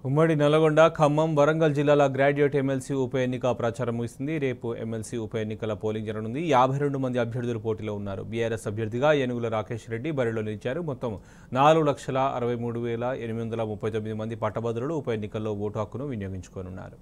ఉమ్మడి నల్గొండ, ఖమ్మం, వరంగల్ జిల్లాల graduate MLC ఉప ఎన్నిక ప్రచారం ముగిసింది. రేపు ఎమ్మెల్సీ ఉప ఎన్నికల పోలింగ్ జరగనుంది. 52 మంది అభ్యర్థులు పోటీలో ఉన్నారు. బీఆర్ఎస్ అభ్యర్థిగా ఏనుగుల రాకేష్ రెడ్డి బరిలో నిలిచారు. మొత్తం 4,63,839 మంది పట్టభద్రులు ఉప ఎన్నికల్లో ఓటు హక్కును వినియోగించుకోనున్నారు.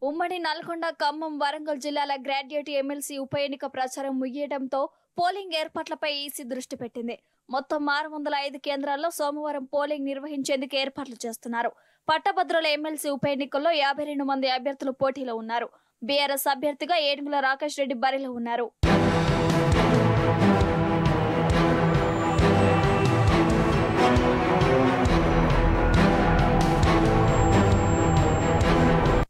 ఉమ్మడి నల్గొండ, ఖమ్మం, వరంగల్ జిల్లాల గ్రాడ్యుయేట్ ఎమ్మెల్సీ ఉప ఎన్నిక ప్రచారం ముగియడంతో పోలింగ్ ఏర్పాట్లపై ఈసీ దృష్టి పెట్టింది. మొత్తం 605 కేంద్రాల్లో సోమవారం పోలింగ్ నిర్వహించేందుకు ఏర్పాట్లు చేస్తున్నారు. పట్టభద్రుల ఎమ్మెల్సీ ఉప ఎన్నికల్లో 52 మంది అభ్యర్థులు పోటీలో ఉన్నారు. బీఆర్ఎస్ అభ్యర్థిగా ఏనుగుల రాకేష్ రెడ్డి బరిలో ఉన్నారు.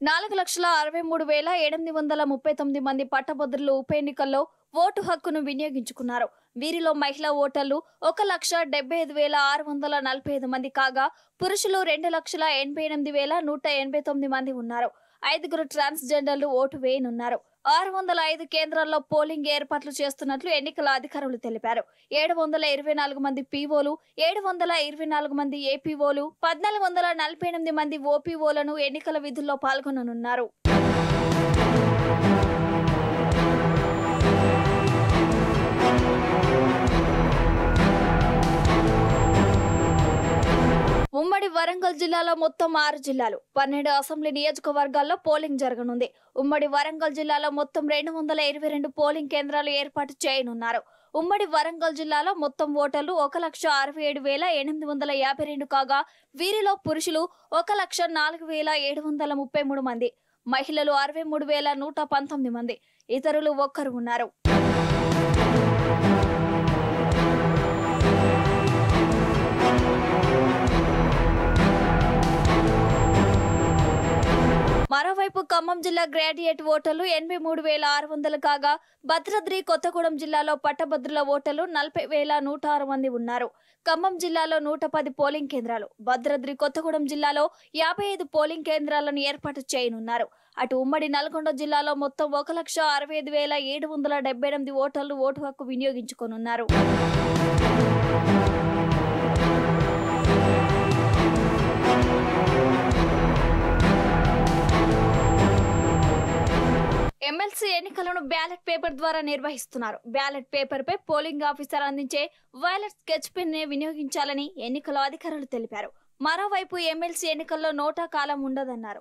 నాలుగు 4,63,839 మంది పట్టభద్రులు ఉప ఎన్నికల్లో ఓటు హక్కును వినియోగించుకున్నారు. వీరిలో మహిళా ఓటర్లు 1,75,645 మంది కాగా పురుషులు 2,88,189 మంది ఉన్నారు. 5 ట్రాన్స్జెండర్లు ఓటు వేయనున్నారు. 605 కేంద్రాల్లో పోలింగ్ ఏర్పాట్లు చేస్తున్నట్లు ఎన్నికల అధికారులు తెలిపారు. 724 మంది పీఓలు, 724 మంది ఏపీఓలు, 1,448 మంది ఓపీఓలను ఎన్నికల విధుల్లో పాల్గొననున్నారు. ఉమ్మడి వరంగల్ జిల్లాలో మొత్తం 6 జిల్లాలు, 12 అసెంబ్లీ నియోజకవర్గాల్లో పోలింగ్ జరగనుంది. ఉమ్మడి వరంగల్ జిల్లాలో మొత్తం 222 పోలింగ్ కేంద్రాలు ఏర్పాటు చేయనున్నారు. ఉమ్మడి వరంగల్ జిల్లాలో మొత్తం ఓటర్లు 1,67,852 కాగా వీరిలో పురుషులు 1,04,733 మంది, మహిళలు 63,119 మంది, ఇతరులు 1 ఉన్నారు. మరోవైపు ఖమ్మం జిల్లా గ్రాడ్యుయేట్ ఓటర్లు 83,600 కాగా భద్రాద్రి కొత్తగూడెం జిల్లాలో పట్టభద్రుల ఓటర్లు 40,106 మంది ఉన్నారు. ఖమ్మం జిల్లాలో 110 పోలింగ్ కేంద్రాలు, భద్రాద్రి కొత్తగూడెం జిల్లాలో 55 పోలింగ్ కేంద్రాలను ఏర్పాటు చేయనున్నారు. అటు ఉమ్మడి నల్గొండ జిల్లాలో మొత్తం 1,65,778 ఓటర్లు ఓటు హక్కు వినియోగించుకోనున్నారు. ఎమ్మెల్సీ ఎన్నికలను బ్యాలెట్ పేపర్ ద్వారా నిర్వహిస్తున్నారు. బ్యాలెట్ పేపర్ పై పోలింగ్ ఆఫీసర్ అందించే వైలెట్ స్కెచ్ పెన్ నే వినియోగించాలని ఎన్నికల అధికారులు తెలిపారు. మరోవైపు ఎమ్మెల్సీ ఎన్నికల్లో నోటా కాలం ఉండదన్నారు.